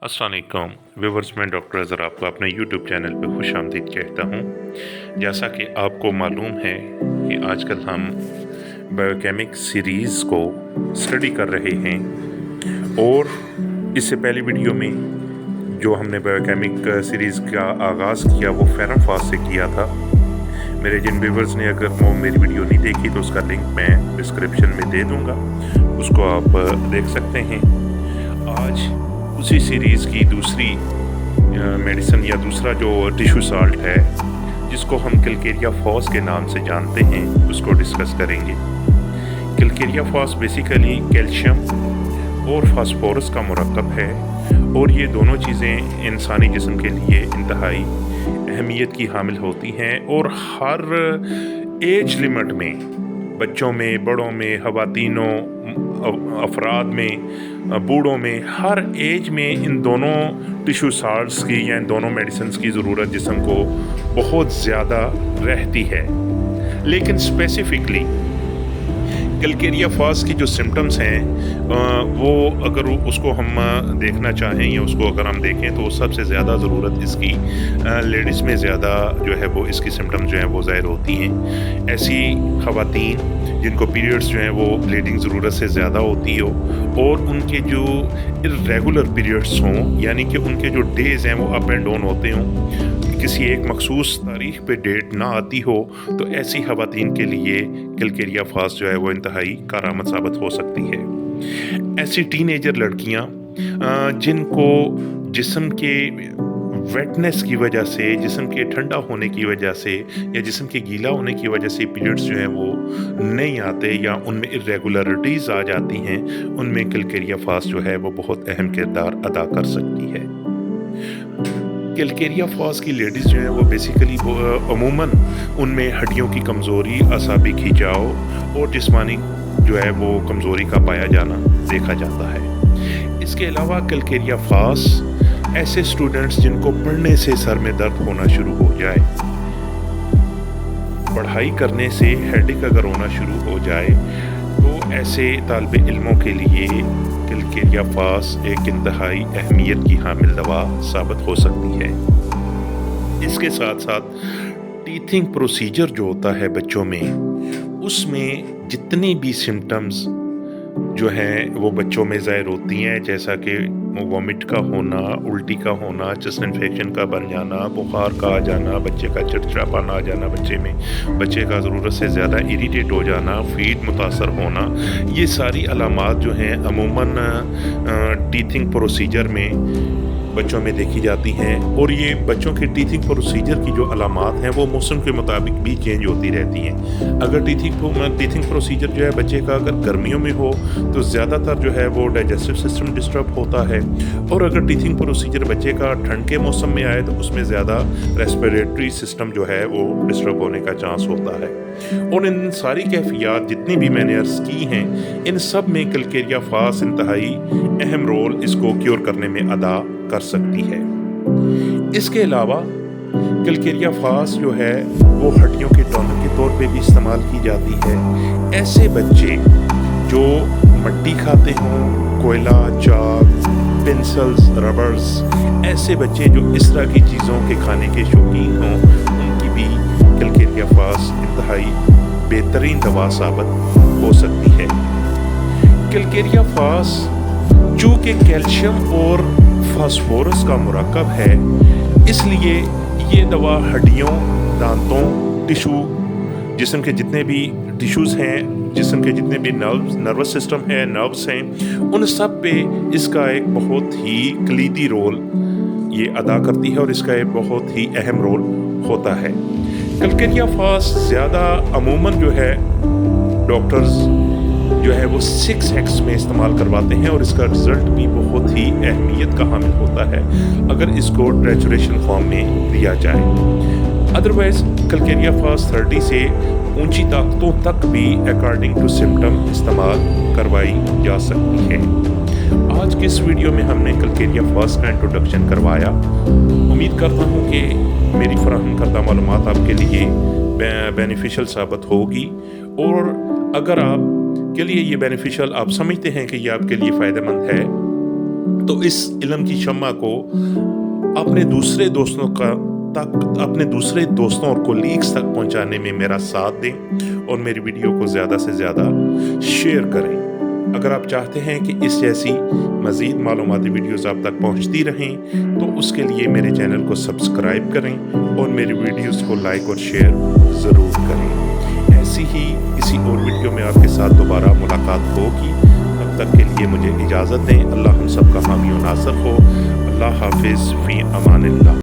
अस्सलाम वालेकुम व्यूवर्स, मैं डॉक्टर अज़हर आपको अपने यूट्यूब चैनल पे खुश आमदीद कहता हूँ। जैसा कि आपको मालूम है कि आजकल हम बायोकेमिक सीरीज़ को स्टडी कर रहे हैं और इससे पहली वीडियो में जो हमने बायोकेमिक सीरीज़ का आगाज़ किया वो फेरम फास्ट से किया था। मेरे जिन व्यूवर्स ने अगर वो मेरी वीडियो नहीं देखी तो उसका लिंक मैं डिस्क्रिप्शन में दे दूँगा, उसको आप देख सकते हैं। आज उसी सीरीज़ की दूसरी मेडिसिन या दूसरा जो टिश्यू साल्ट है जिसको हम किलकेरिया फॉस के नाम से जानते हैं उसको डिस्कस करेंगे। किलकेरिया फॉस बेसिकली कैल्शियम और फास्फोरस का मुरक्कब है और ये दोनों चीज़ें इंसानी जिस्म के लिए इंतहाई अहमियत की हामिल होती हैं और हर एज लिमिट में, बच्चों में, बड़ों में, ख़वातीनों, अफराद में, बूढ़ों में, हर एज में इन दोनों टिश्यू साल्ट्स की या इन दोनों मेडिसिन्स की ज़रूरत जिस्म को बहुत ज़्यादा रहती है। लेकिन स्पेसिफ़िकली किलकेरिया फॉस की जो सिम्टम्स हैं वो अगर उसको हम देखना चाहें या उसको अगर हम देखें तो सबसे ज़्यादा ज़रूरत इसकी लेडीज़ में ज़्यादा जो है वो इसकी सिम्टम्स जो हैं वो ज़ाहिर होती हैं। ऐसी ख़वातीन जिनको पीरियड्स जो हैं वो ब्लीडिंग ज़रूरत से ज़्यादा होती हो और उनके जो इर्रेगुलर पीरियड्स हों, यानी कि उनके जो डेज़ हैं वो अप एंड डाउन होते हों, किसी एक मखसूस तारीख पे डेट ना आती हो, तो ऐसी ख़वातीन के लिए किलकेरिया फॉस जो है वो इंतहाई कारआमद साबित हो सकती है। ऐसी टीनेजर लड़कियां जिनको जिस्म के वेटनेस की वजह से, जिस्म के ठंडा होने की वजह से या जिस्म के गीला होने की वजह से पीरियड्स जो हैं वो नहीं आते या उनमें इर्रेगुलरिटीज़ आ जाती हैं, उनमें किलकेरिया फॉस जो है वो बहुत अहम किरदार अदा कर सकती है। किलकेरिया फॉस की लेडीज़ जो हैं वो बेसिकली अमूमन उनमें हड्डियों की कमज़ोरी, असाबी खिंचाव और जिस्मानी जो है वो कमज़ोरी का पाया जाना देखा जाता है। इसके अलावा किलकेरिया फॉस ऐसे स्टूडेंट्स जिनको पढ़ने से सर में दर्द होना शुरू हो जाए, पढ़ाई करने से हेडेक अगर होना शुरू हो जाए, तो ऐसे तालिब इल्मों के लिए किलकेरिया फॉस एक इंतहाई अहमियत की हामिल दवा साबित हो सकती है। इसके साथ साथ टीथिंग प्रोसीजर जो होता है बच्चों में, उसमें जितनी भी सिम्टम्स जो हैं वो बच्चों में ज़ाहिर होती हैं, जैसा कि वॉमिट का होना, उल्टी का होना, चेस्ट इन्फेक्शन का बन जाना, बुखार का आ जाना, बच्चे का चिड़चिड़ापन आ जाना, बच्चे का ज़रूरत से ज़्यादा इरिटेट हो जाना, फीड मुतासर होना, ये सारी अलामात जो हैं अमूमन टीथिंग प्रोसीजर में बच्चों में देखी जाती हैं। और ये बच्चों के टीथिंग प्रोसीजर की जो अलामात हैं वो मौसम के मुताबिक भी चेंज होती रहती हैं। अगर टीथिंग प्रोसीजर जो है बच्चे का अगर गर्मियों में हो तो ज़्यादातर जो है वो डाइजेस्टिव सिस्टम डिस्टर्ब होता है, और अगर टीथिंग प्रोसीजर बच्चे का ठंड के मौसम में आए तो उसमें ज़्यादा रेस्पिरेटरी सिस्टम जो है वो डिस्टर्ब होने का चांस होता है। और इन सारी कैफियत जितनी भी मैंने अर्ज़ की हैं, इन सब में किलकेरिया फॉस इंतहाई अहम रोल इसको क्योर करने में अदा कर सकती है। इसके अलावा किलकेरिया फॉस जो है वो हड्डियों के टॉनिक के तौर पे भी इस्तेमाल की जाती है। ऐसे बच्चे जो मट्टी खाते हों, कोयला, चाक, पेंसिल्स, रबर्स, ऐसे बच्चे जो इस तरह की चीज़ों के खाने के शौकीन हों, उनकी भी किलकेरिया फॉस इंतहाई बेहतरीन दवा साबित हो सकती है। किलकेरिया फॉस चूँकि कैल्शियम और फास्फोरस का मुरक्कब है, इसलिए ये दवा हड्डियों, दांतों, टिश्यू, जिस्म के जितने भी टिश्यूज़ हैं, जिस्म के जितने भी नर्वस सिस्टम है, नर्व्स हैं, उन सब पे इसका एक बहुत ही कलीदी रोल ये अदा करती है और इसका एक बहुत ही अहम रोल होता है। किलकेरिया फॉस ज़्यादा अमूमन जो है डॉक्टर्स जो है वो 6x में इस्तेमाल करवाते हैं और इसका रिज़ल्ट भी बहुत ही अहमियत का हामिल होता है अगर इसको ट्रैचुरेशन फॉर्म में दिया जाए। अदरवाइज़ किलकेरिया फॉस 30 से ऊंची ताकतों तक भी अकॉर्डिंग टू सिम्टम इस्तेमाल करवाई जा सकती है। आज के इस वीडियो में हमने किलकेरिया फॉस का इंट्रोडक्शन करवाया। उम्मीद करता हूँ कि मेरी फराहम करदा मालूमात आपके लिए बेनिफिशियल साबित होगी, और अगर आप के लिए ये बेनिफिशियल आप समझते हैं कि ये आपके लिए फ़ायदेमंद है تو اس علم کی شمع کو اپنے دوسرے دوستوں اور کولیگز تک پہنچانے میں میرا ساتھ دیں اور میری ویڈیو کو زیادہ سے زیادہ شیئر کریں۔ اگر آپ چاہتے ہیں کہ اس جیسی مزید معلوماتی ویڈیوز آپ تک پہنچتی رہیں تو اس کے لیے میرے چینل کو سبسکرائب کریں اور میری ویڈیوز کو لائک اور شیئر ضرور کریں۔ ایسی ہی کسی اور ویڈیو میں آپ کے ساتھ دوبارہ ملاقات ہوگی۔ تب تک کے لیے مجھے اجازت دیں۔ اللہ ہم سب کا حامی و ناصر ہو۔ اللہ حافظ، فی امان اللہ۔